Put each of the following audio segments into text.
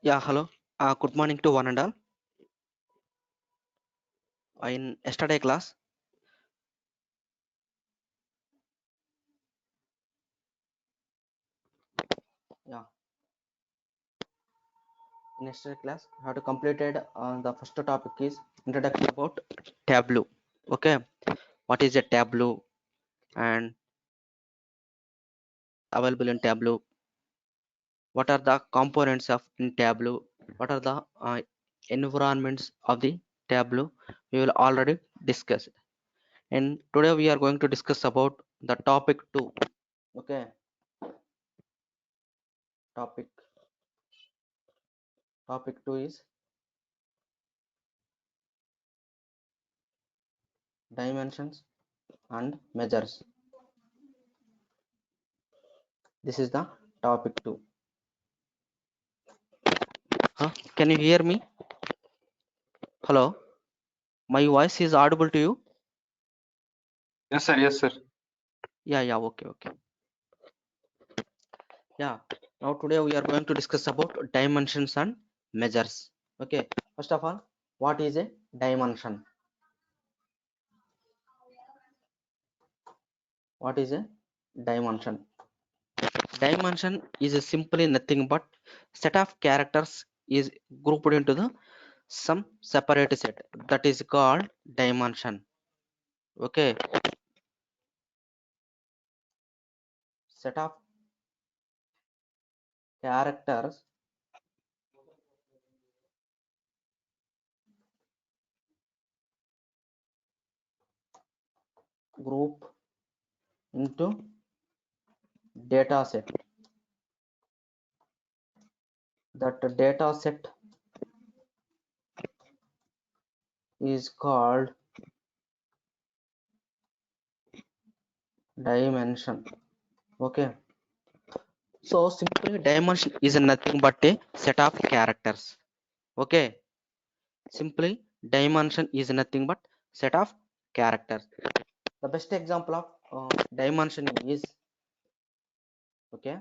Yeah, hello. Good morning to one and all. In yesterday class, yeah, in yesterday class, we have to completed the first topic is introduction about Tableau. Okay, what is a Tableau and available in Tableau? What are the components of in Tableau? What are the environments of the Tableau? We will already discuss. And today we are going to discuss about the topic two. Okay, topic topic two is dimensions and measures. This is the topic 2. Can you hear me? Hello, my voice is audible to you? Yes, sir. Yes, sir. Yeah, okay. Yeah, now today we are going to discuss about dimensions and measures. Okay, first of all, what is a dimension? What is a dimension? Dimension is simply nothing but set of characters is grouped into the some separate set that is called dimension. Okay, set of characters group into data set. That data set is called dimension. Okay, so simply dimension is nothing but a set of characters. Okay, simply dimension is nothing but set of characters. The best example of dimension is, okay,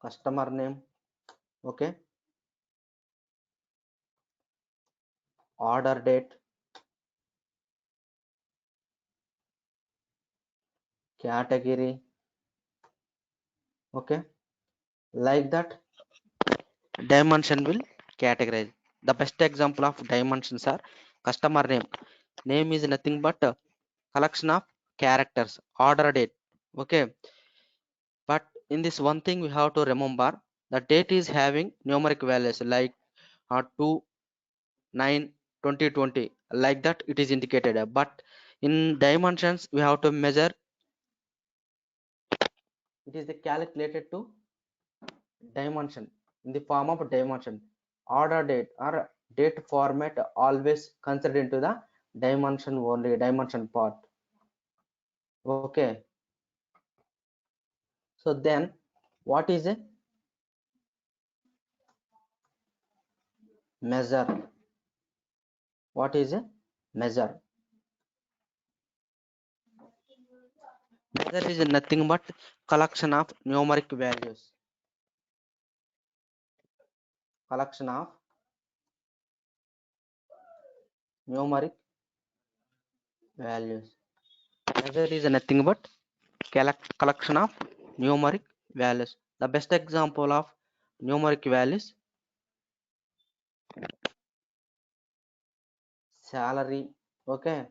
customer name, okay, order date, category, okay, like that dimension will categorize. The best example of dimensions are customer name. Name is nothing but a collection of characters, order date. Okay, but in this one thing we have to remember, the date is having numeric values like 2 9 20 20, like that it is indicated. But in dimensions we have to measure, it is calculated to dimension in the form of dimension. Order date or date format always considered into the dimension, only dimension part. Okay, so then what is a measure? What is a measure? Measure is nothing but collection of numeric values. Collection of numeric values. Measure is nothing but collection of numeric values. The best example of numeric values: salary, okay,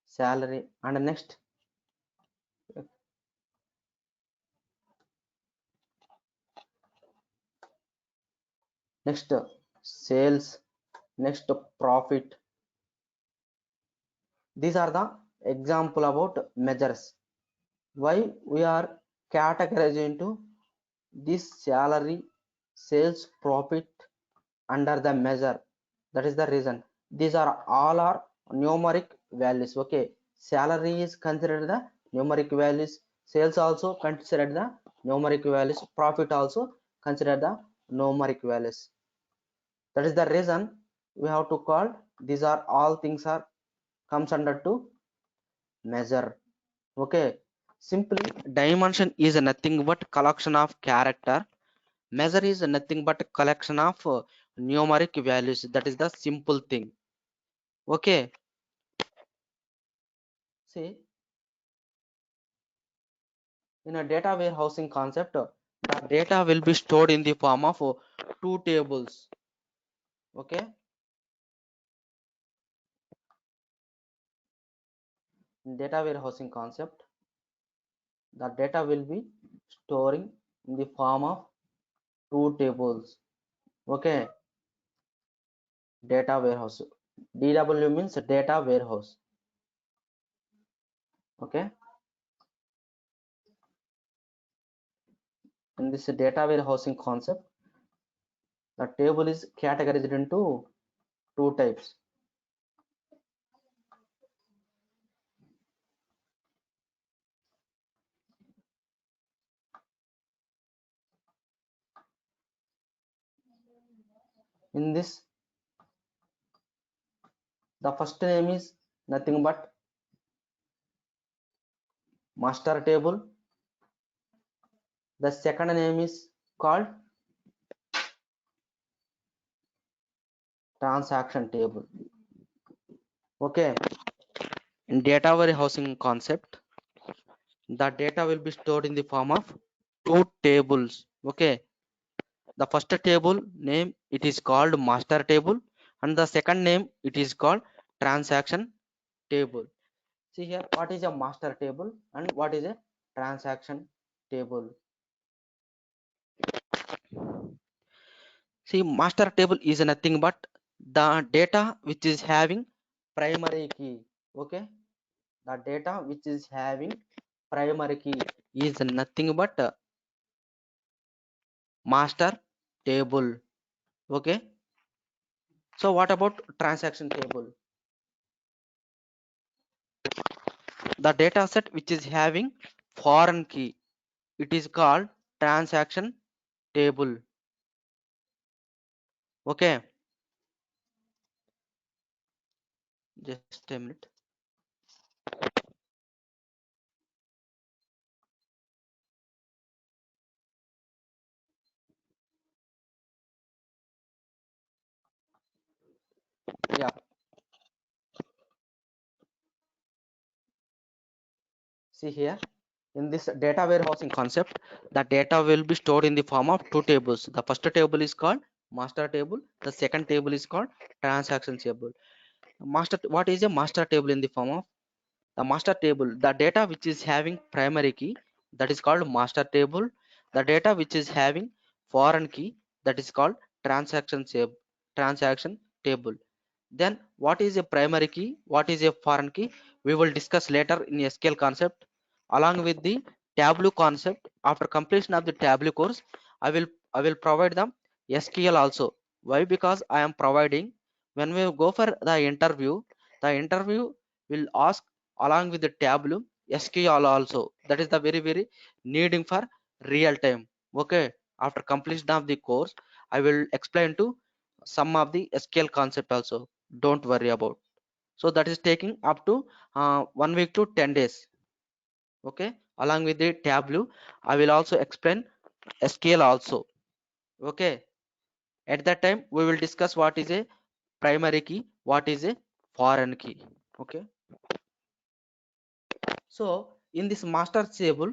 salary, and next sales, next profit. These are the example about measures. Why we are categorizing into this salary, sales, profit under the measure? That is the reason. These are all are numeric values. Okay, salary is considered the numeric values, sales also considered the numeric values, profit also considered the numeric values. That is the reason we have to call these are all things are comes under to measure. Okay, simply dimension is nothing but collection of character. Measure is nothing but collection of numeric values. That is the simple thing. Okay, see, in a data warehousing concept, the data will be stored in the form of two tables. Okay, in data warehousing concept, the data will be storing in the form of two tables. Okay, data warehouse. DW means data warehouse. Okay, in this data warehousing concept, the table is categorized into two types. In this, the first name is nothing but master table. The second name is called transaction table. Okay, in data warehousing concept, the data will be stored in the form of two tables. Okay, the first table name it is called master table, and the second name it is called transaction table. See here, what is a master table and what is a transaction table? See, master table is nothing but the data which is having primary key. Okay, the data which is having primary key is nothing but master table. Okay, so what about transaction table? The data set which is having foreign key, it is called transaction table. Okay, just a minute. Yeah, see here, in this data warehousing concept, the data will be stored in the form of two tables. The first table is called master table, the second table is called transaction table. Master, what is a master table? In the form of the master table, the data which is having primary key, that is called master table. The data which is having foreign key, that is called transaction table. Then what is a primary key, what is a foreign key, we will discuss later in SQL concept along with the Tableau concept. After completion of the Tableau course, I will provide them SQL also. Why? Because I am providing, when we go for the interview will ask along with the Tableau SQL also. That is the very needing for real time. Okay, after completion of the course, I will explain to some of the SQL concept also. Don't worry about. So that is taking up to 1 week to 10 days. Okay, along with the Tableau, I will also explain SQL also. Okay, at that time we will discuss what is a primary key, what is a foreign key. Okay, so in this master table,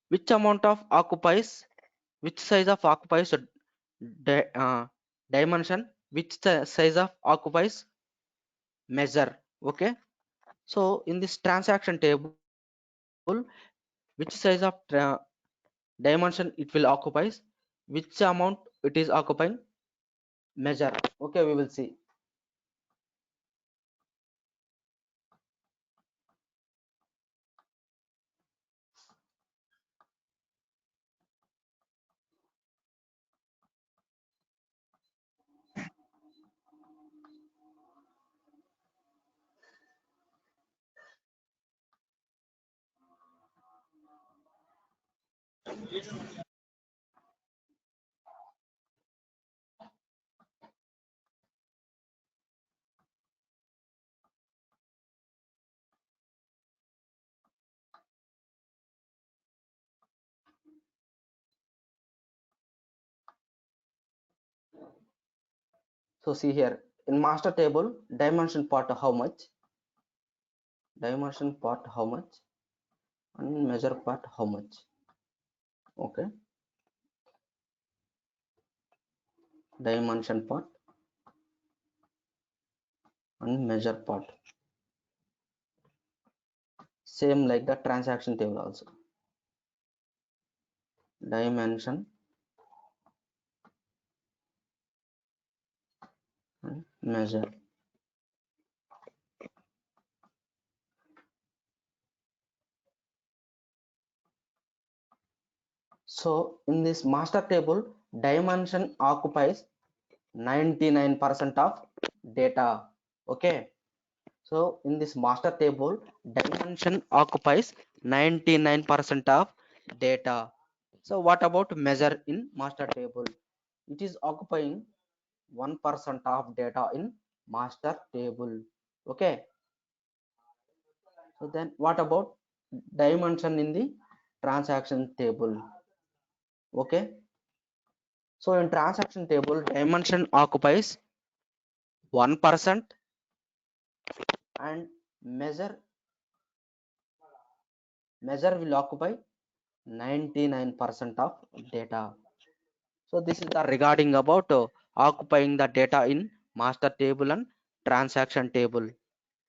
which amount of occupies, which size of occupies di- uh, dimension, which size of occupies measure. Okay, so in this transaction table, which size of dimension it will occupies, which amount it is occupying measure. Okay, we will see. So see here in master table, dimension part how much, dimension part how much, and measure part how much. Okay, dimension part and measure part, same like the transaction table also. Dimension and measure. So in this master table, dimension occupies 99% of data. Okay, so in this master table, dimension occupies 99% of data. So what about measure in master table? It is occupying 1% of data in master table. Okay, so then what about dimension in the transaction table? Okay, so in transaction table, dimension occupies 1% and measure will occupy 99% of data. So this is the regarding about occupying the data in master table and transaction table.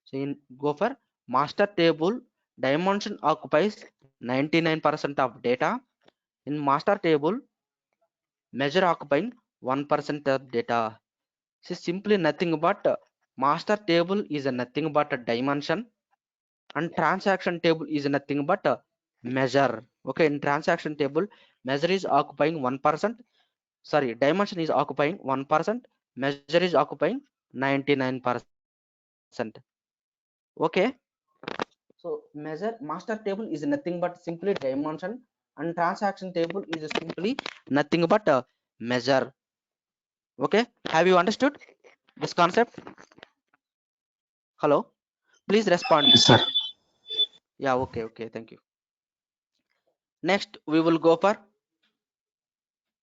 So in go for master table, dimension occupies 99% of data. In master table, measure occupying 1% of data. So simply nothing but master table is a nothing but a dimension and transaction table is nothing but a measure. Okay, in transaction table, measure is occupying 1%. Sorry, dimension is occupying 1%, measure is occupying 99%. Okay, so measure master table is nothing but simply dimension and transaction table is simply nothing but a measure. Okay, have you understood this concept? Hello, please respond. Yes, sir. Yeah, okay, thank you. Next we will go for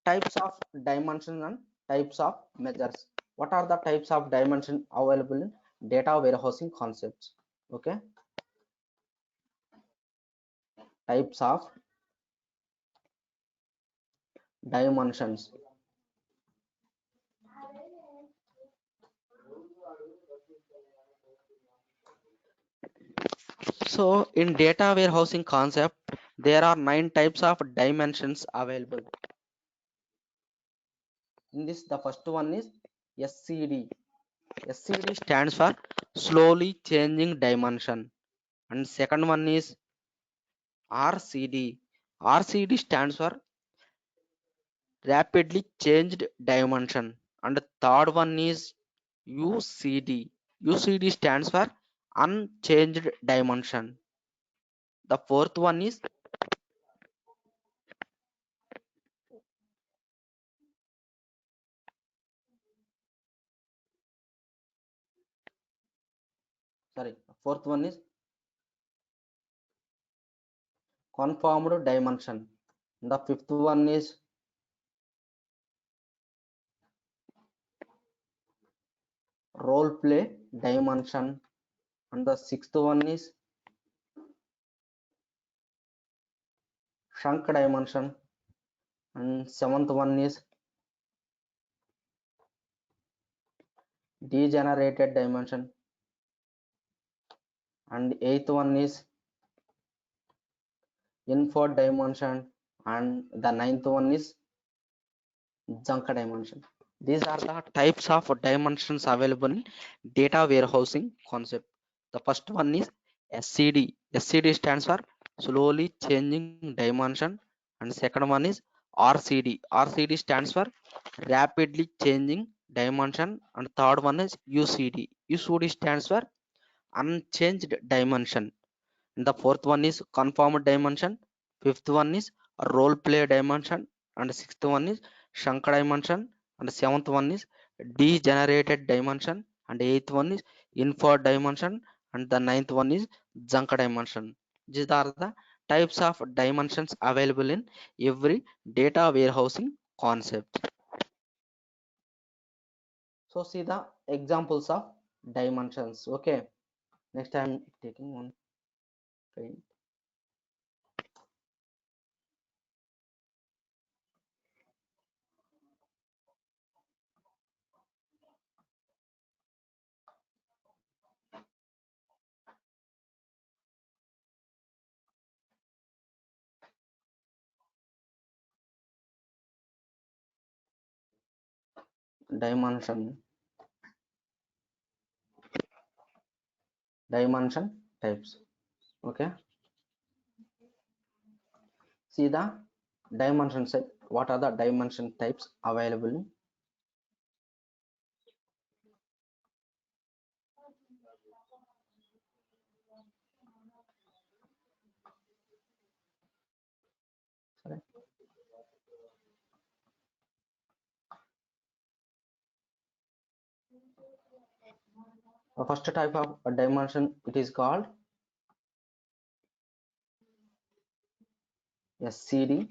types of dimension and types of measures. What are the types of dimension available in data warehousing concepts? Okay, types of dimensions. So in data warehousing concept, there are 9 types of dimensions available. In this, the first one is SCD. SCD stands for slowly changing dimension. And second one is RCD. RCD stands for rapidly changed dimension. And the third one is UCD. UCD stands for unchanged dimension. The fourth one is fourth one is conformed dimension. The fifth one is role play dimension, and the sixth one is shrunk dimension, and seventh one is degenerated dimension, and eighth one is inferred dimension, and the ninth one is junk dimension. These are the types of dimensions available in data warehousing concept. The first one is SCD. SCD stands for slowly changing dimension, and second one is RCD. RCD stands for rapidly changing dimension, and third one is UCD. UCD stands for unchanged dimension, and the fourth one is conformed dimension, fifth one is role play dimension, and sixth one is shrunk dimension, and seventh one is degenerated dimension, and eighth one is inferred dimension, and the ninth one is junk dimension. These are the types of dimensions available in every data warehousing concept. So see the examples of dimensions. Okay, next I'm taking one paint. Dimension types. Okay, see the dimension set. What are the dimension types available? Sorry. The first type of a dimension, it is called SCD.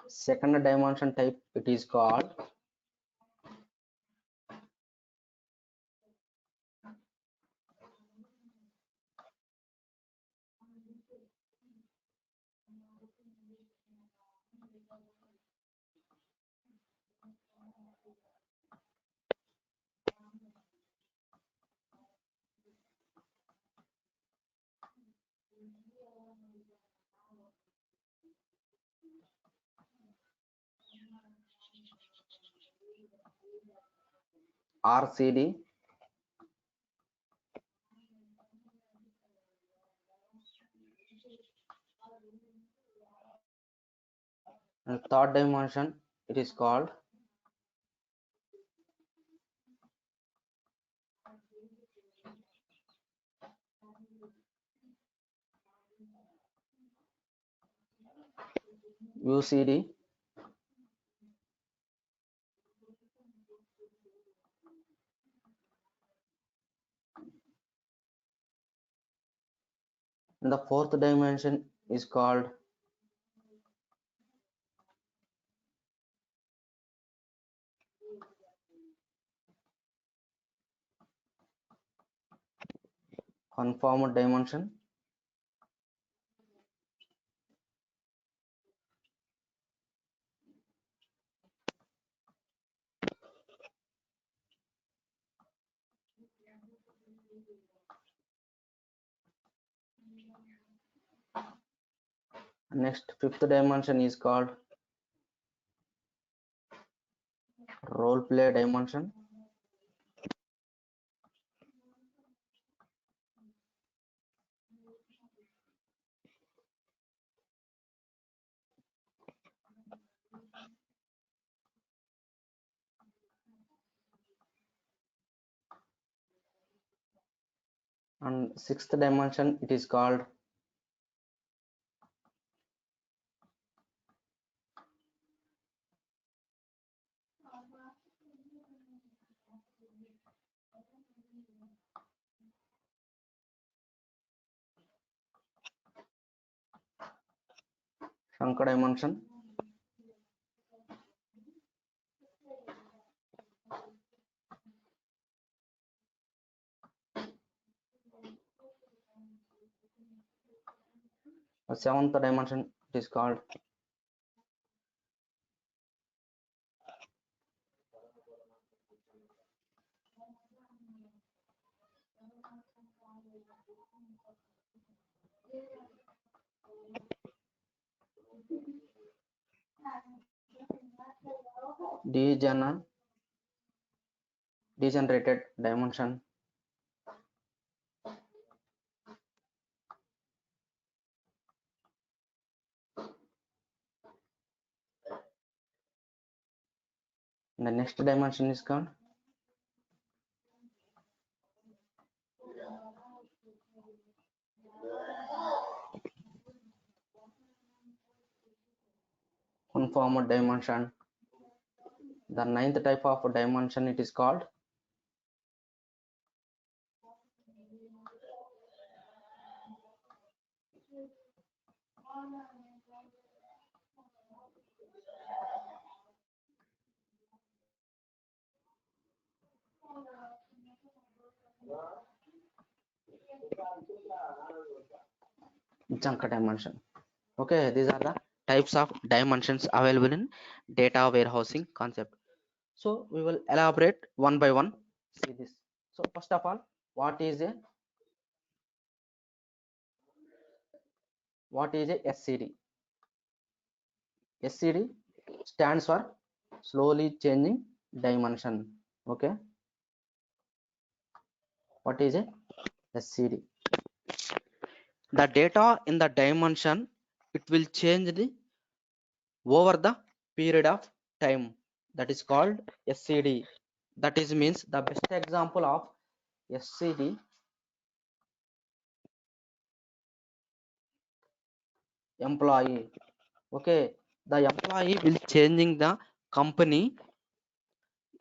Second dimension type, it is called RCD. And third dimension, it is called UCD. And the fourth dimension is called conformed dimension. Next, fifth dimension is called role play dimension. And sixth dimension, it is called shrunk dimension. The seventh dimension, it is called degenerated dimension. The next dimension is called conformed dimension. The ninth type of dimension, it is called chunk dimension. Okay, these are the types of dimensions available in data warehousing concept. So we will elaborate one by one. See this. So first of all, what is a SCD? SCD stands for slowly changing dimension. Okay, what is a SCD? The data in the dimension, it will change the over the period of time. That is called SCD. That is means the best example of SCD, employee. Okay, the employee will changing the company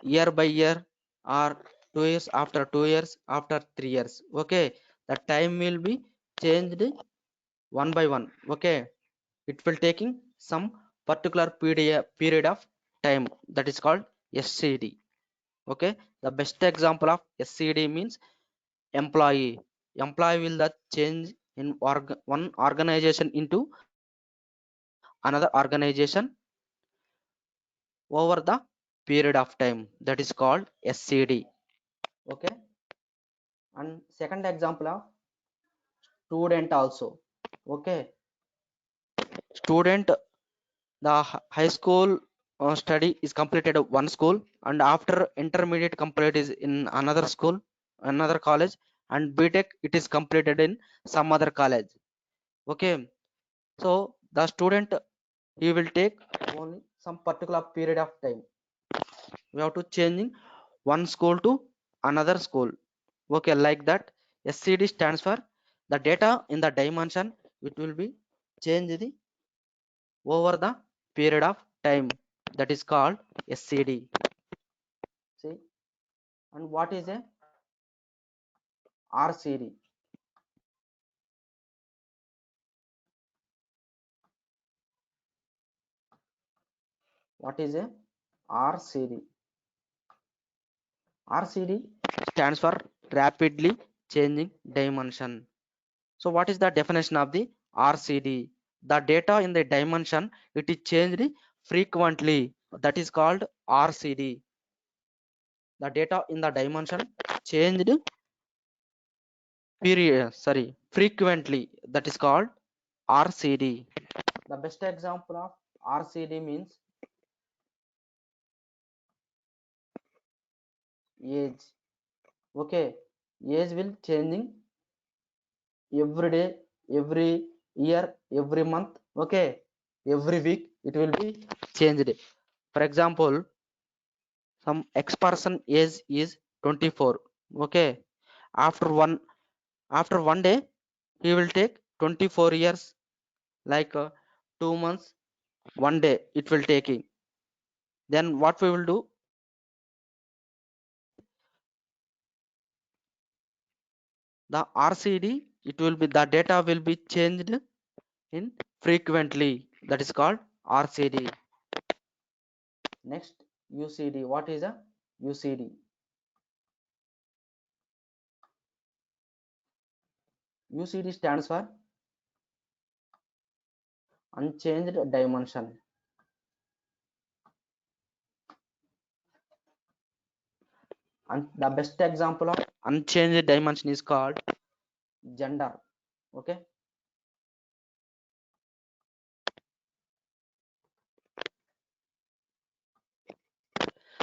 year by year, or 2 years after 2 years, after 3 years. Okay, the time will be changed one by one. Okay, it will taking some particular period of time. That is called SCD. Okay, the best example of SCD means employee. Employee will that change in one organization into another organization over the period of time. That is called SCD. Okay, and second example of student also. Okay, student, the high school study is completed at one school, and after intermediate complete is in another school, another college, and BTech it is completed in some other college. Okay, so the student, he will take only some particular period of time. We have to changing one school to another school. Okay, like that. SCD stands for the data in the dimension, it will be changed the over the period of time. That is called SCD. See, and what is a RCD? What is a RCD? RCD stands for rapidly changing dimension. So what is the definition of the RCD? The data in the dimension, it is changed frequently. That is called RCD. The data in the dimension changed frequently. That is called RCD. The best example of RCD means age. Okay, age will changing every day, every year, every month. Okay, every week it will be changed. For example, some X person age is 24. Okay, after one day he will take 24 years, like 2 months, one day it will taking. Then what we will do, the RCD, it will be the data will be changed in frequently. That is called RCD. Next, UCD. What is a UCD? UCD stands for unchanged dimension. And the best example of unchanged dimension is called gender. Okay,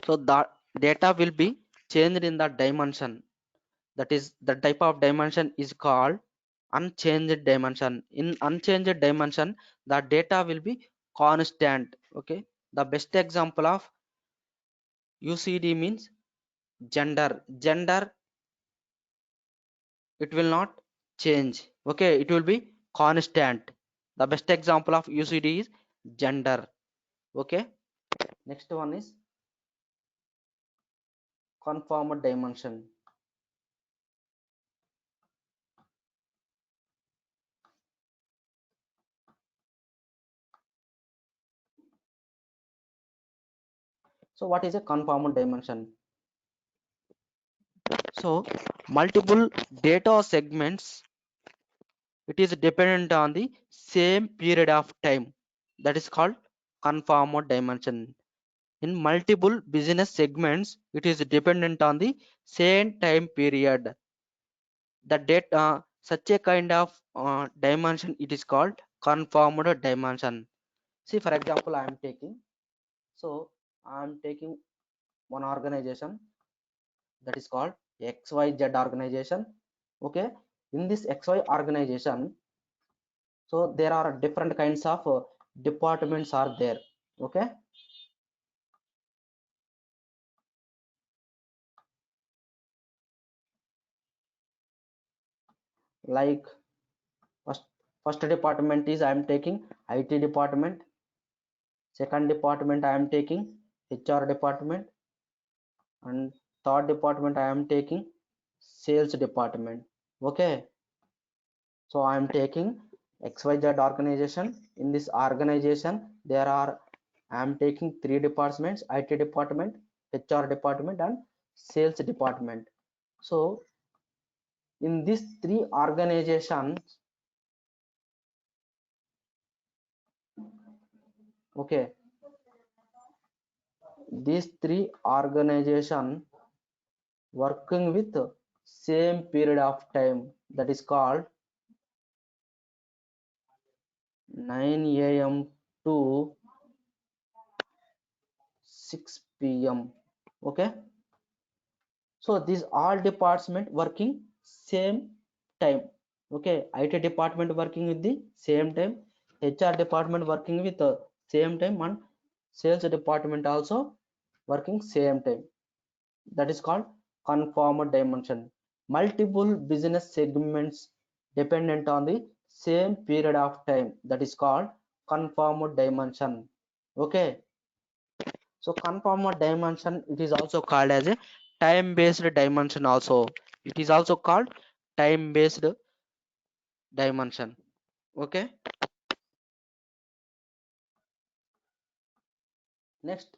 so the data will be changed in the dimension. That is, the type of dimension is called unchanged dimension. In unchanged dimension, the data will be constant. Okay, the best example of UCD means gender, it will not change. Okay, it will be constant. The best example of UCD is gender. Okay, next one is conformed dimension. So what is a conformal dimension? So multiple data segments, it is dependent on the same period of time, that is called conformal dimension. In multiple business segments, it is dependent on the same time period. The data, such a kind of dimension, it is called conformed dimension. See, for example, I am taking, so I am taking one organization, that is called XYZ organization. Okay, in this XY organization, so there are different kinds of departments are there. Okay, like first first department is I am taking IT department. Second department I am taking HR department, and third department I am taking sales department. Okay, so I am taking XYZ organization. In this organization there are, I am taking three departments: IT department, HR department, and sales department. So in these three organizations, okay, these three organization working with same period of time, that is called 9 a.m. to 6 p.m. Okay, so these all department working same time. Okay, IT department working with the same time, HR department working with the same time, and sales department also working same time. That is called conformal dimension. Multiple business segments dependent on the same period of time, that is called conformal dimension. Okay, so conformal dimension, it is also called as a time based dimension also. It is also called time based dimension. Okay, next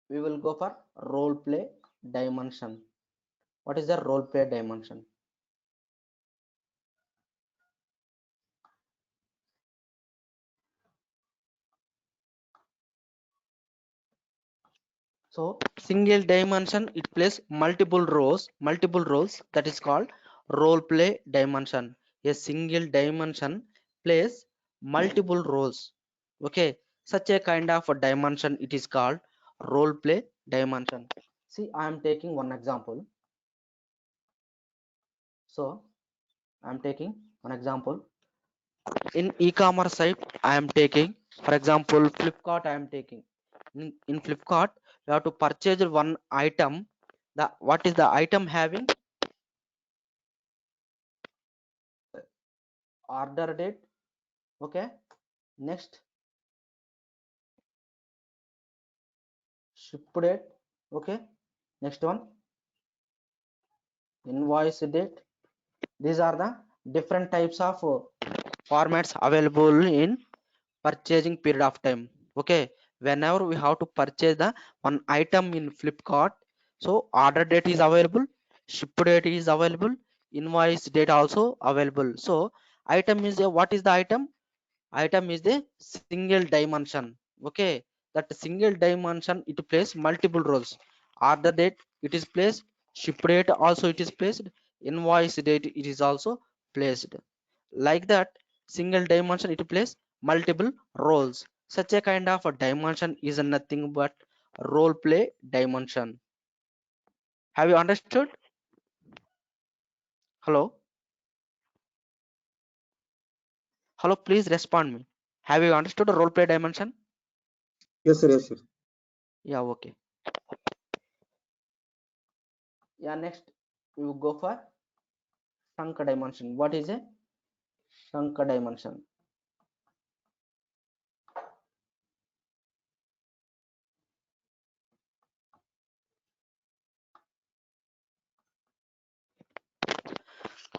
we will go for role play dimension. What is the role play dimension? So single dimension, it plays multiple roles, that is called role play dimension. A single dimension plays multiple roles. Okay, such a kind of a dimension, it is called role play dimension. See, I am taking one example. So I am taking one example. In e-commerce site, I am taking, for example, Flipkart. I am taking, in Flipkart, you have to purchase one item. The what is the item having? Order date. Okay, next ship date. Okay, next one invoice date. These are the different types of formats available in purchasing period of time. Okay, whenever we have to purchase the one item in Flipkart, so order date is available, ship date is available, invoice date also available. So item is a, what is the item? Item is the single dimension. Okay, that single dimension, it plays multiple roles. Order date, it is placed. Ship date also it is placed. Invoice date, it is also placed. Like that, single dimension, it plays multiple roles. Such a kind of a dimension is nothing but role play dimension. Have you understood? Hello, hello, please respond me. Have you understood a role play dimension? Yes, sir. Yes, sir. Yeah, okay. Yeah, next we will go for Shankar dimension. What is a Shankar dimension?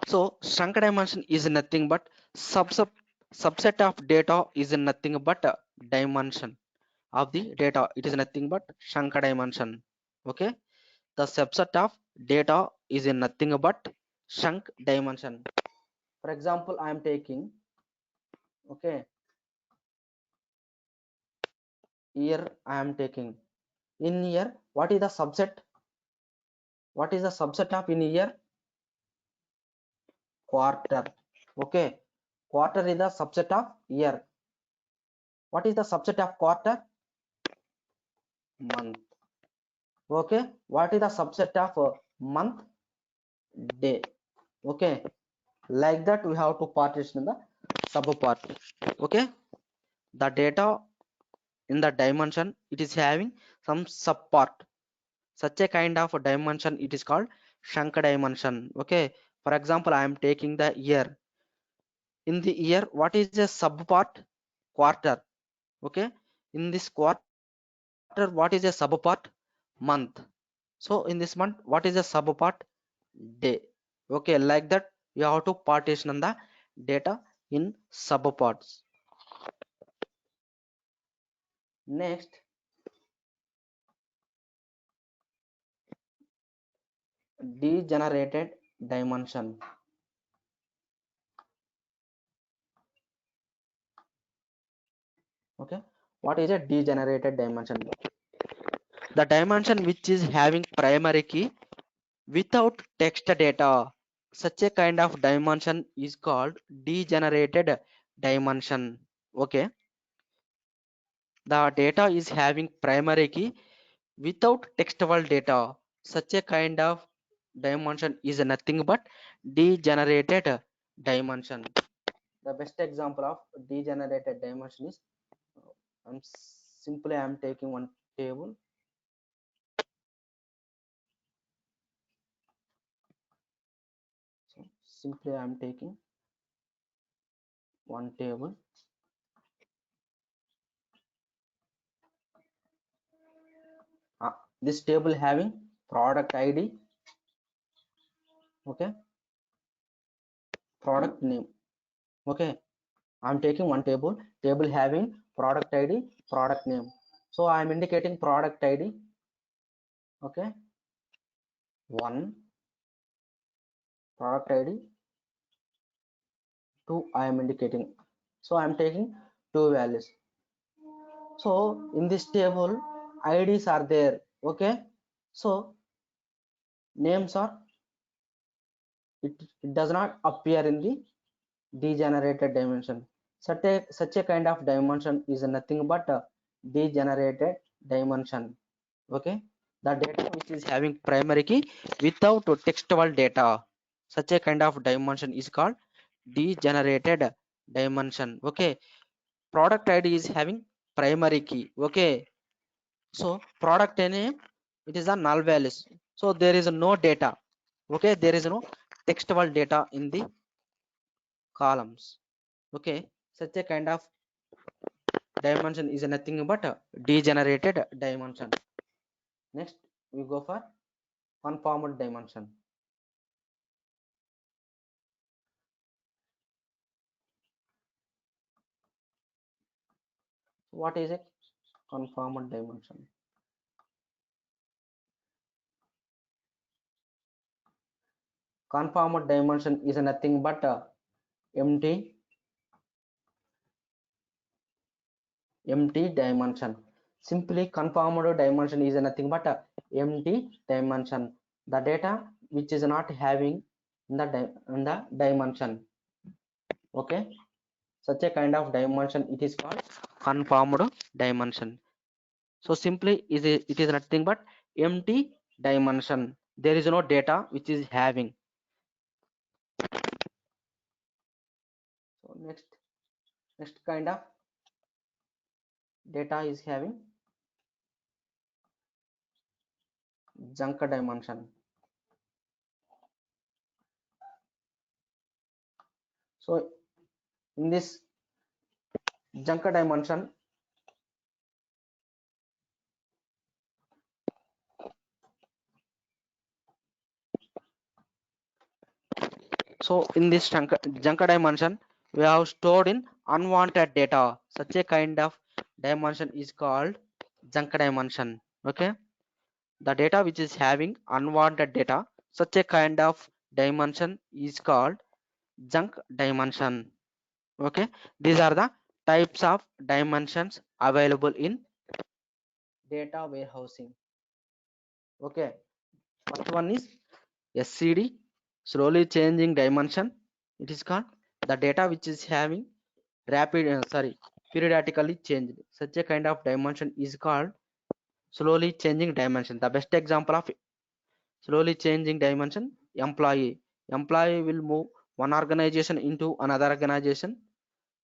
So Shankar dimension is nothing but subset of data is nothing but a dimension. of the data. It is nothing but chunk dimension. Okay, the subset of data is in nothing but chunk dimension. For example, I am taking, okay, here I am taking in here, what is the subset, what is the subset of in here? Quarter. Okay, quarter is the subset of year. What is the subset of quarter? Month. Okay, what is the subset of month? Day. Okay, like that we have to partition the sub part. Okay, the data in the dimension, it is having some sub part. Such a kind of dimension, it is called chunk dimension. Okay, for example, I am taking the year. In the year, what is the sub part? Quarter. Okay, in this quarter, what is a sub part? Month. So in this month, what is a sub part? Day. Okay, like that you have to partition the data in sub parts. Next, degenerated dimension. Okay, what is a degenerated dimension? The dimension which is having primary key without text data. Such a kind of dimension is called degenerated dimension. Okay, the data is having primary key without textual data. Such a kind of dimension is nothing but degenerated dimension. The best example of degenerated dimension is, I'm taking one table. So simply I'm taking one table. This table having product ID, okay, product name. Okay, I'm taking one table having product ID, product name. So I'm indicating product ID. Okay, one, product ID, two, I am indicating. So I'm taking two values. So in this table, IDs are there. Okay, so names are, it does not appear in the degenerated dimension. Such a kind of dimension is nothing but a degenerated dimension. Okay, the data which is having primary key without textual data, such a kind of dimension is called degenerated dimension. Okay, product ID is having primary key. Okay, so product name, it is a null values, so there is no data. Okay, there is no textual data in the columns. Okay, such a kind of dimension is nothing but a degenerated dimension. Next we go for conformed dimension. What is a conformed dimension? Conformed dimension is nothing but a empty dimension. Simply conformed dimension is nothing but a empty dimension. The data which is not having in the dimension. Okay, such a kind of dimension, it is called conformed dimension. So simply it is nothing but empty dimension. There is no data which is having. So next kind of data is having junk dimension. So in this junk dimension, so in this junk dimension, we have stored in unwanted data. Such a kind of dimension is called junk dimension. Okay, the data which is having unwanted data, such a kind of dimension is called junk dimension. Okay, these are the types of dimensions available in data warehousing. Okay, first one is SCD, slowly changing dimension. It is called the data which is having periodically changed. Such a kind of dimension is called slowly changing dimension. The best example of slowly changing dimension, employee. Employee will move one organization into another organization.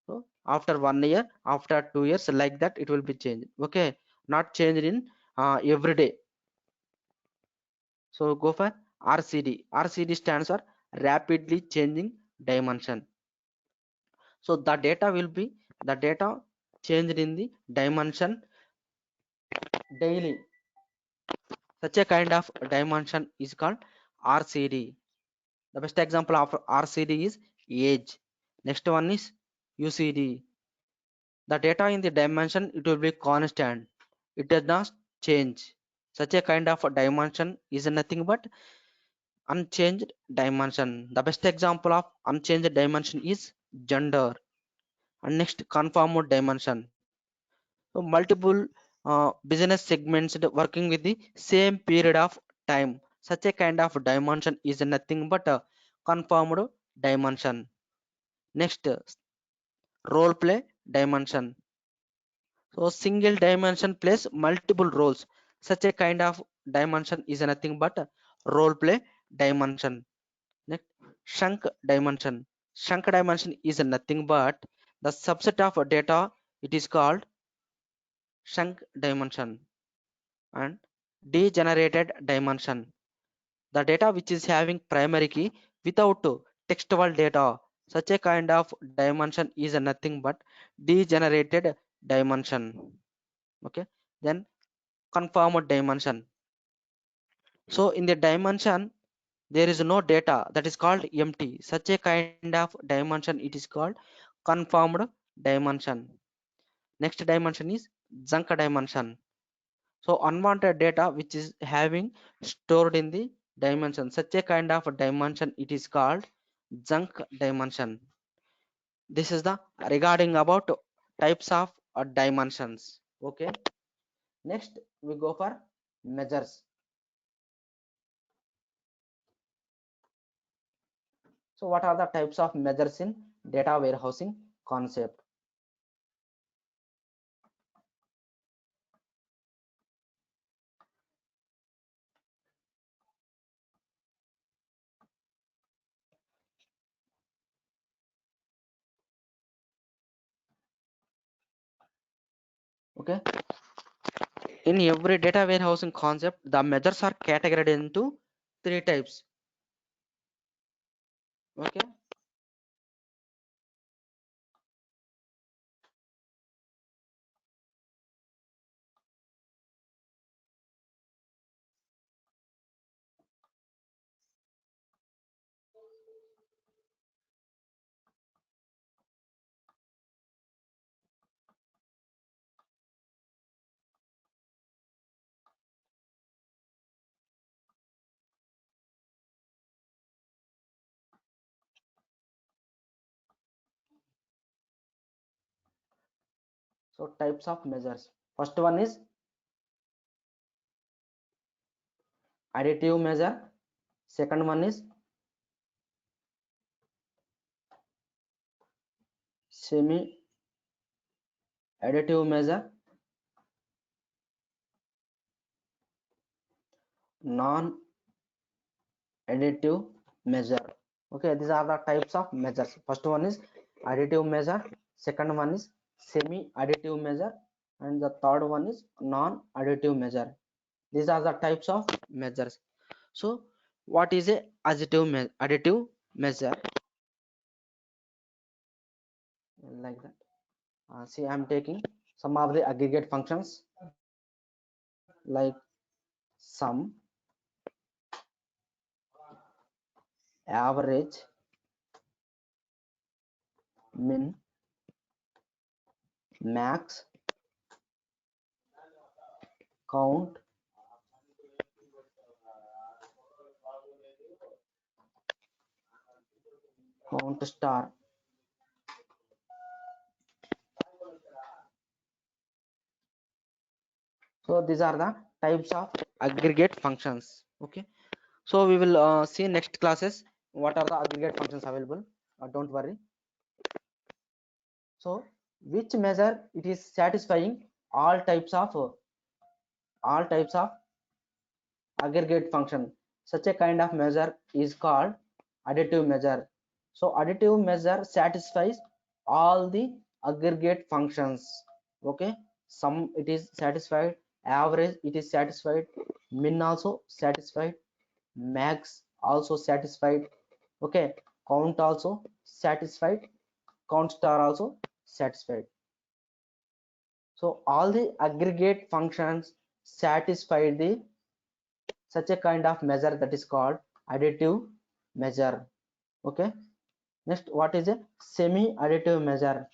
So after 1 year, after 2 years, like that it will be changed. Okay, not changed in every day. So go for RCD. RCD stands for rapidly changing dimension. So the data will be the data changed in the dimension daily. Such a kind of dimension is called RCD. The best example of RCD is age. Next one is UCD. The data in the dimension it will be constant. It does not change. Such a kind of dimension is nothing but unchanged dimension. The best example of unchanged dimension is gender. And next conformed dimension. So multiple business segments working with the same period of time. Such a kind of dimension is nothing but a conformed dimension. Next, role play dimension. So single dimension plays multiple roles. Such a kind of dimension is nothing but a role play dimension. Next, shrunk dimension. Shrunk dimension is nothing but the subset of data. It is called shrunk dimension. And degenerated dimension, the data which is having primary key without textual data. Such a kind of dimension is nothing but degenerated dimension. Okay, then conformed dimension. So in the dimension there is no data, that is called empty. Such a kind of dimension it is called conformed dimension. Next dimension is junk dimension. So unwanted data which is having stored in the dimension, such a kind of dimension it is called junk dimension. This is the regarding about types of dimensions. Okay, next we go for measures. So what are the types of measures in data warehousing concept? Okay, in every data warehousing concept the measures are categorized into three types. Okay, so types of measures. First one is additive measure. Second one is semi additive measure, non additive measure. Okay, these are the types of measures. First one is additive measure, second one is semi additive measure, and the third one is non additive measure. These are the types of measures. So what is a additive measure? Like that, see I am taking some of the aggregate functions like sum, average, min, max, count, star. So these are the types of aggregate functions. Okay, so we will see next classes what are the aggregate functions available. Don't worry. So which measure it is satisfying all types of aggregate function. Such a kind of measure is called additive measure. So additive measure satisfies all the aggregate functions. Okay, sum it is satisfied, average it is satisfied, min also satisfied, max also satisfied. Okay, count also satisfied, count star also satisfied. So all the aggregate functions satisfy the such a kind of measure that is called additive measure. Okay, next what is a semi additive measure?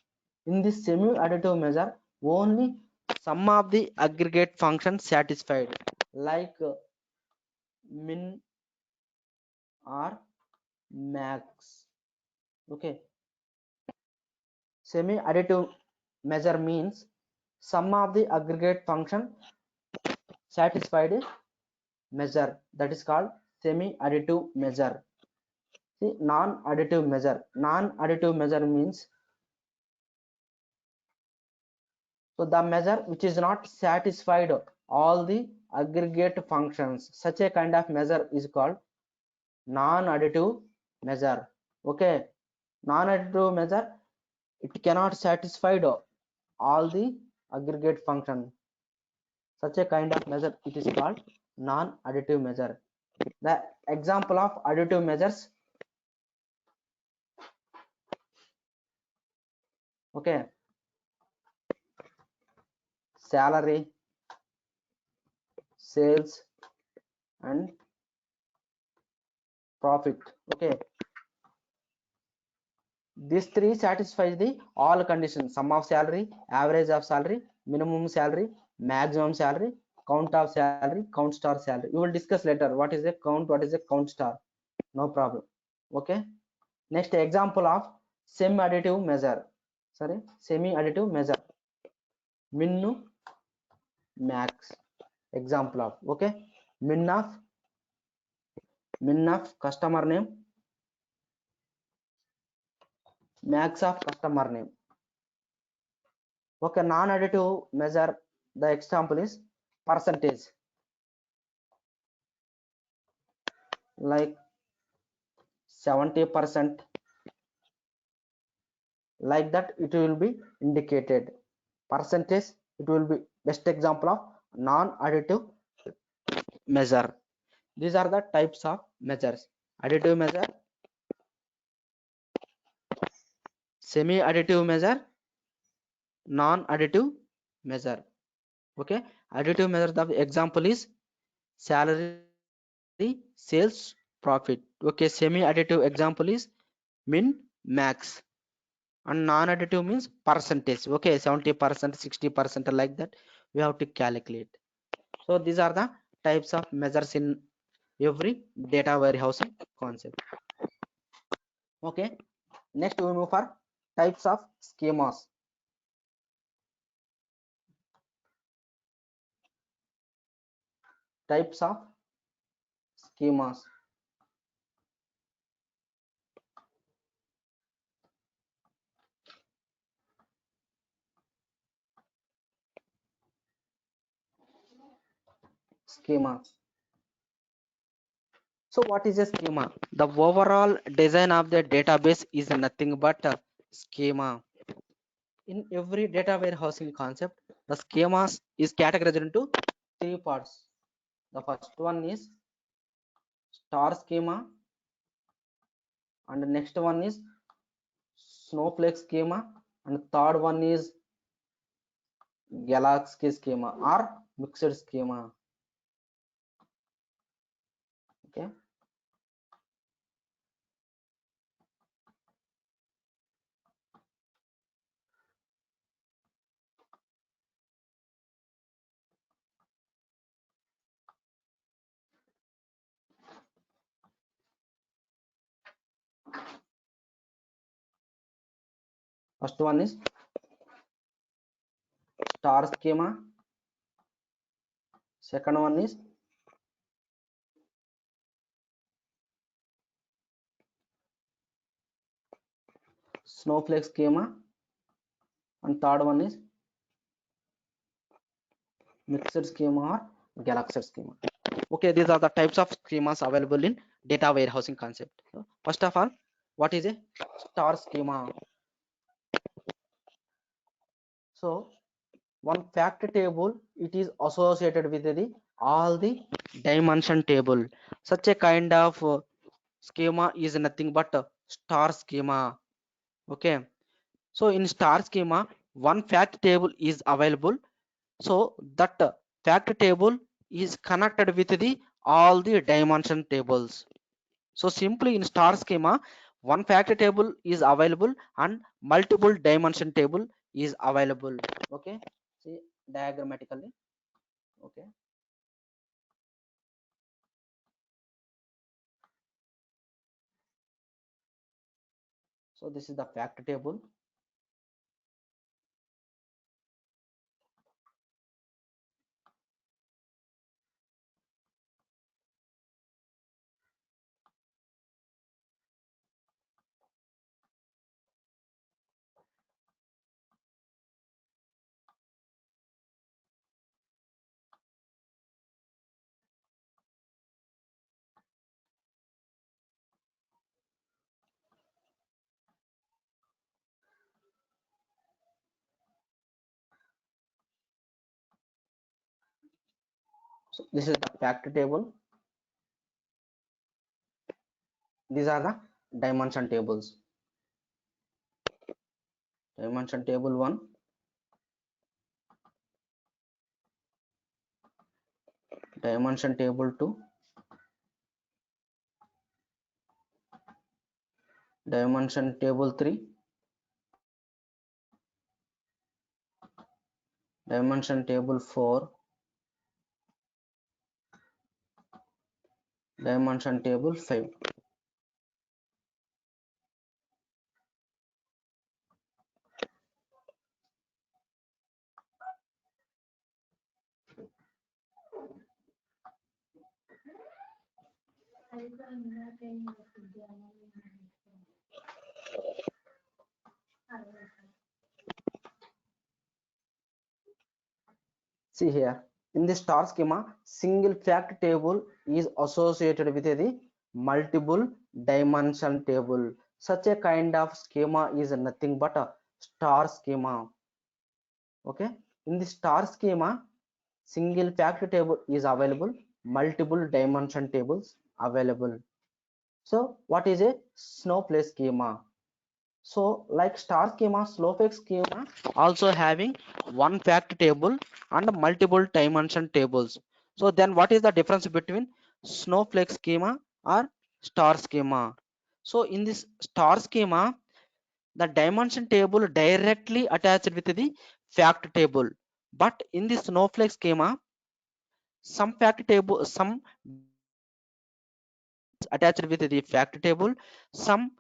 In this semi additive measure only some of the aggregate functions satisfied, like min or max. Okay, semi additive measure means some of the aggregate function satisfied measure, that is called semi additive measure. See, non additive measure. Non additive measure means so the measure which is not satisfied all the aggregate functions. Such a kind of measure is called non additive measure. Okay, non additive measure, it cannot satisfy all the aggregate function. Such a kind of measure it is called non additive measure. The example of additive measures. Okay, salary, sales and profit. Okay, these three satisfies the all conditions: sum of salary, average of salary, minimum salary, maximum salary, count of salary, count star salary. We will discuss later what is a count, what is a count star. No problem. Okay, next example of semi additive measure. Sorry, semi additive measure. Min, max. Example of, okay, min of customer name, max of customer name. Okay, non additive measure, the example is percentage, like 70%, like that it will be indicated. Percentage, it will be best example of non additive measure. These are the types of measures: additive measure, semi additive measure, non additive measure. Okay, additive measure, the example is salary, sales, profit. Okay, semi additive example is min, max, and non additive means percentage. Okay, 70%, 60%, like that we have to calculate. So these are the types of measures in every data warehousing concept. Okay, next we move for types of schemas. Types of schemas. Schema. So what is a schema? The overall design of the database is nothing but a schema. In every data warehousing concept, the schemas is categorized into three parts. The first one is star schema, and the next one is snowflake schema, and third one is galaxy schema or mixed schema. Okay, First one is star schema. Second one is snowflake schema, and third one is mixed schema or galaxy schema. Okay, these are the types of schemas available in data warehousing concept. So, first of all, what is a star schema? So one fact table, it is associated with the all the dimension table. Such a kind of schema is nothing but a star schema. Okay, so in star schema, one fact table is available. So that fact table is connected with the all the dimension tables. So simply in star schema, one fact table is available and multiple dimension table is available. Okay, see diagrammatically. Okay, so this is the fact table. So this is the fact table. These are the dimension tables. Dimension table 1, dimension table 2, dimension table 3, dimension table 4, dimension table 5. See here, in the star schema, single fact table is associated with the multiple dimension table. Such a kind of schema is nothing but a star schema. Okay, in the star schema, single fact table is available, multiple dimension tables available. So what is a snowflake schema? So like star schema, snowflake schema also having one fact table and multiple dimension tables. So then what is the difference between snowflake schema or star schema? So in this star schema, the dimension table directly attached with the fact table. But in the snowflake schema, some fact table, some attached with the fact table, some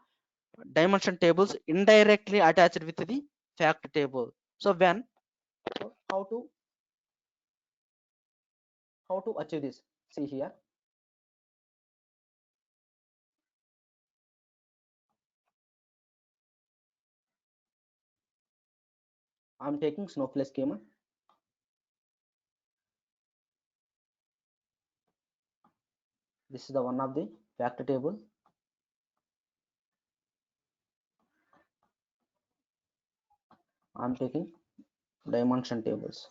dimension tables indirectly attached with the fact table. So when how to achieve this? See here, I'm taking snowflake schema. This is the one of the fact table. I'm taking dimension tables.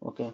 Okay,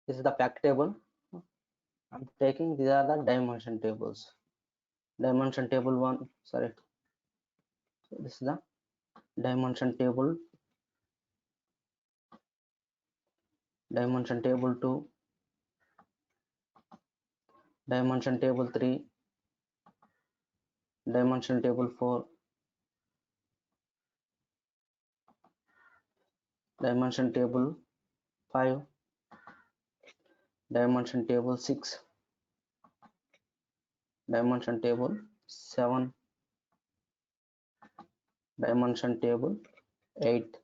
This is the fact table. I'm taking, these are the dimension tables. Dimension table 1, sorry. So this is the dimension table. Dimension table 2. Dimension table 3. Dimension table 4. Dimension table 5. Dimension table 6. Dimension table 7. Dimension table 8.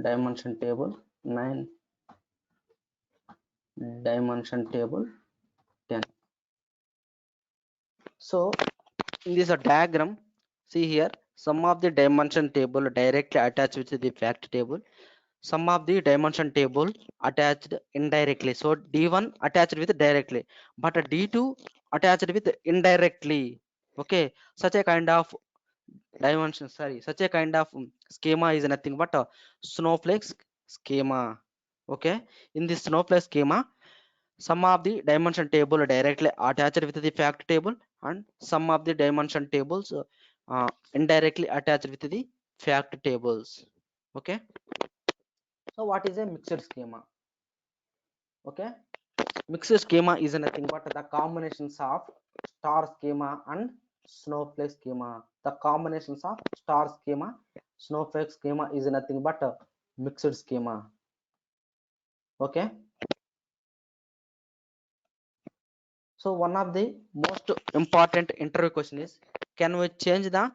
Dimension table 9. Dimension table 10. So in this diagram, see here, some of the dimension table directly attached with the fact table, some of the dimension table attached indirectly. So D1 attached with directly, but D2 attached with indirectly. Okay, such a kind of dimension, sorry, such a kind of schema is nothing but a snowflake schema. Okay, in this snowflake schema, some of the dimension table directly attached with the fact table, and some of the dimension tables indirectly attached with the fact tables. Okay, so what is a mixed schema? Okay, mixed schema is nothing but the combinations of star schema and snowflake schema. The combinations of star schema, snowflake schema is nothing but a mixed schema. Okay, so one of the most important interview question is, can we change the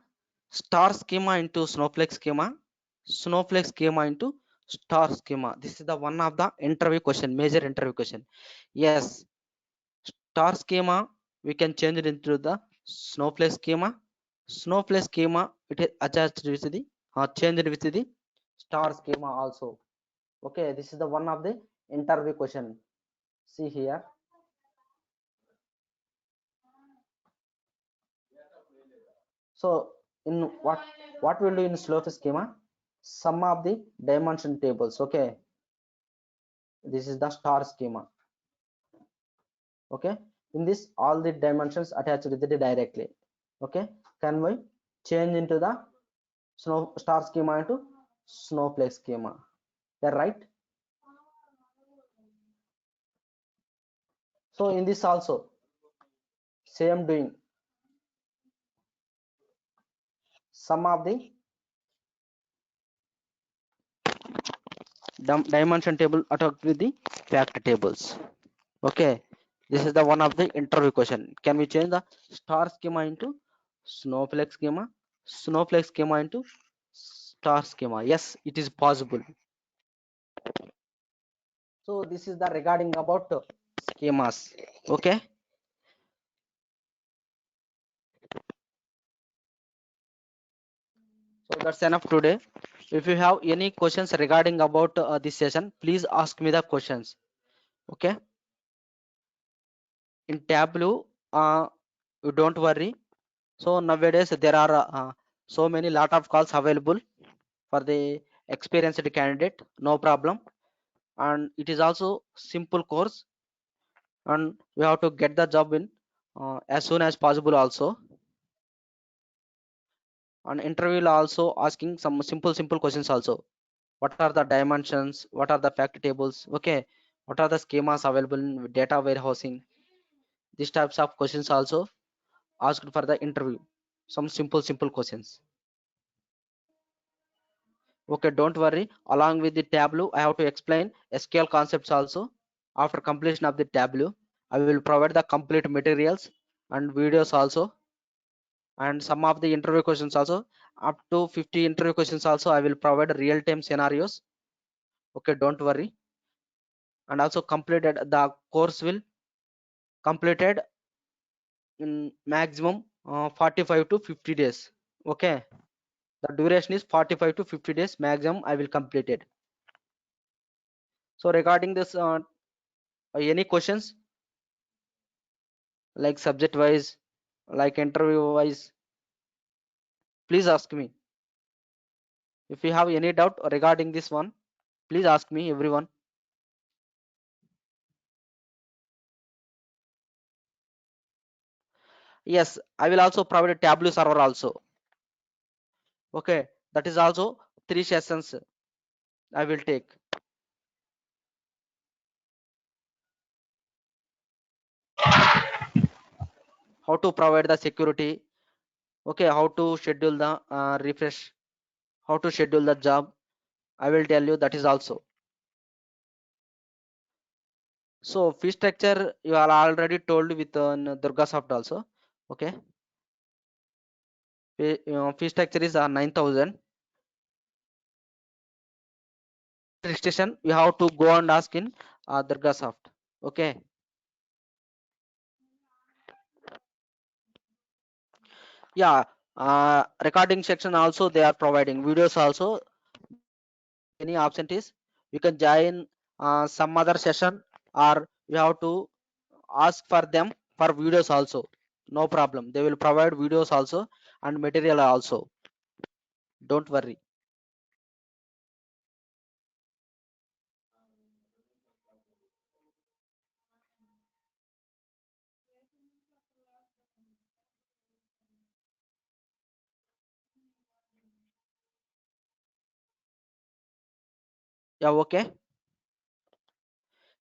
star schema into snowflake schema, snowflake schema into star schema? This is the one of the interview question, major interview question. Yes, star schema we can change it into the snowflake schema. Snowflake schema it is attached with the changed with the star schema also. Okay, this is the one of the interview question. See here. So in what will do in slope schema, sum of the dimension tables. Okay, this is the star schema. Okay, in this all the dimensions attached with it directly. Okay, can we change into the star schema into snowflake schema? They're right. So in this also same doing, sum of the dimension table attacked with the fact tables. Okay, this is the one of the interview question. Can we change the star schema into snowflake schema, snowflake schema into star schema? Yes, it is possible. So this is the regarding about schemas. Okay, so that's enough today. If you have any questions regarding about this session, please ask me the questions. Okay, in Tableau, you don't worry. So nowadays there are so many lot of calls available for the experienced candidate, no problem. And it is also simple course, and we have to get the job in as soon as possible also. And interview will also asking some simple questions also. What are the dimensions, what are the fact tables? Okay, what are the schemas available in data warehousing? These types of questions also asked for the interview, some simple questions. Okay, don't worry, along with the Tableau I have to explain SQL concepts also. After completion of the Tableau, I will provide the complete materials and videos also, and some of the interview questions also, up to 50 interview questions also I will provide real-time scenarios. Okay, don't worry. and also completed the course will completed in maximum 45 to 50 days. Okay, the duration is 45 to 50 days maximum I will complete it. So regarding this any questions like subject wise, like interview wise, please ask me. If you have any doubt regarding this one, please ask me, everyone. Yes, I will also provide a Tableau server also. Okay, that is also 3 sessions I will take. How to provide the security. Okay, how to schedule the refresh, how to schedule the job, I will tell you that is also. So fee structure you are already told with Durgasoft also. Okay, fee structure is 9,000. Registration you have to go and ask in Durgasoft. Okay, yeah, recording section also they are providing videos also. Any absentees you can join some other session, or you have to ask for them for videos also. No problem, they will provide videos also and material also, don't worry. Yeah, okay.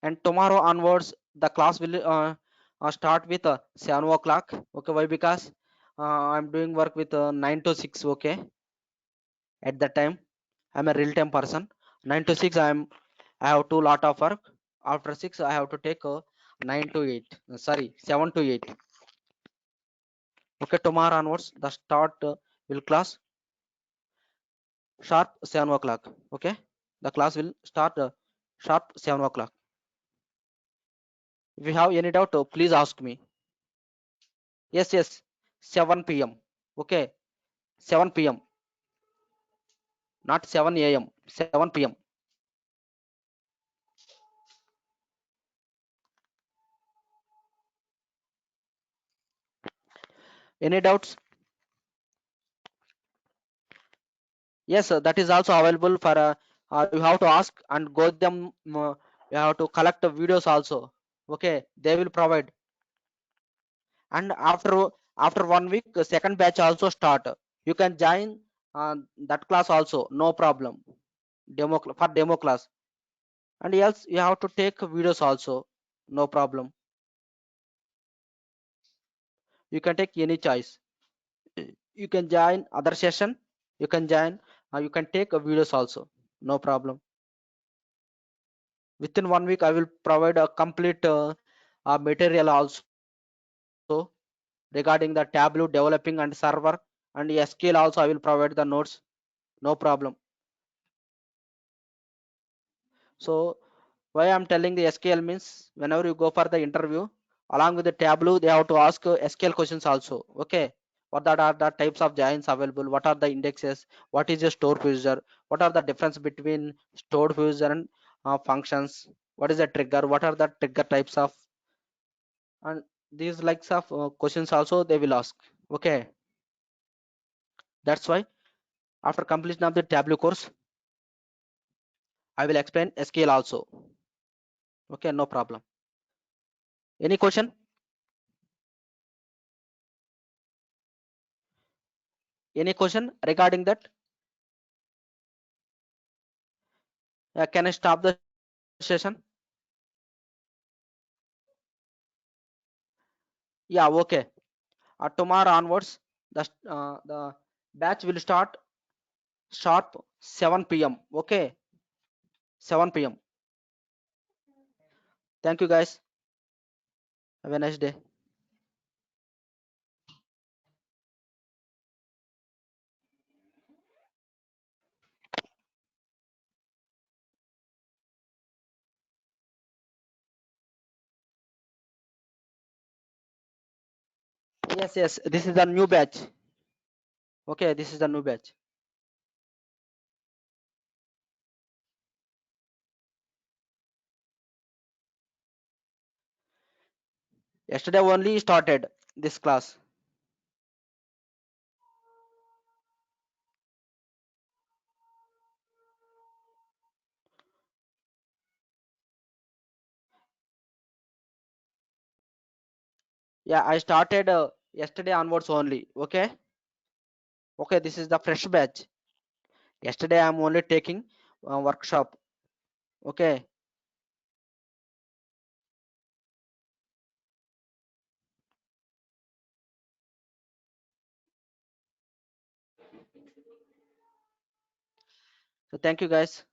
And tomorrow onwards the class will start with 7 o'clock. Okay, why? Because I'm doing work with 9 to 6. Okay, at that time I'm a real time person. 9 to 6 I have two lot of work. After 6 I have to take 9 to 8, sorry, 7 to 8. Okay, tomorrow onwards the start will class sharp 7 o'clock. Okay, the class will start sharp 7 o'clock. If you have any doubt please ask me. Yes, yes, 7 p.m. Okay, 7 p.m, not 7 a.m, 7 p.m. Any doubts? Yes, that is also available for you have to ask and go them. You have to collect the videos also. Okay, they will provide. And after 1 week second batch also start. You can join that class also, no problem. For demo class. And else you have to take videos also, no problem. You can take any choice. You can join other session, you can join, you can take videos also, no problem. Within 1 week I will provide a complete material also regarding the Tableau developing and server, and SQL also I will provide the notes, no problem. So why I'm telling the SQL means, whenever you go for the interview, along with the Tableau they have to ask SQL questions also. Okay, what are the types of joins available, what are the indexes, what is a store procedure, what are the difference between stored procedure and functions, what is a trigger, what are the trigger types of, and these likes of questions also they will ask. Okay, that's why after completion of the Tableau course I will explain SQL also. Okay, no problem. Any question? Any question regarding that? Can I stop the session? Yeah, okay. Tomorrow onwards, the batch will start sharp 7 p.m. Okay, 7 p.m. Thank you, guys. Have a nice day. Yes, this is the new batch. Okay, this is the new batch. Yesterday only started this class. Yeah, I started yesterday onwards only. Okay. Okay, this is the fresh batch. Yesterday I'm only taking workshop. Okay. So thank you guys.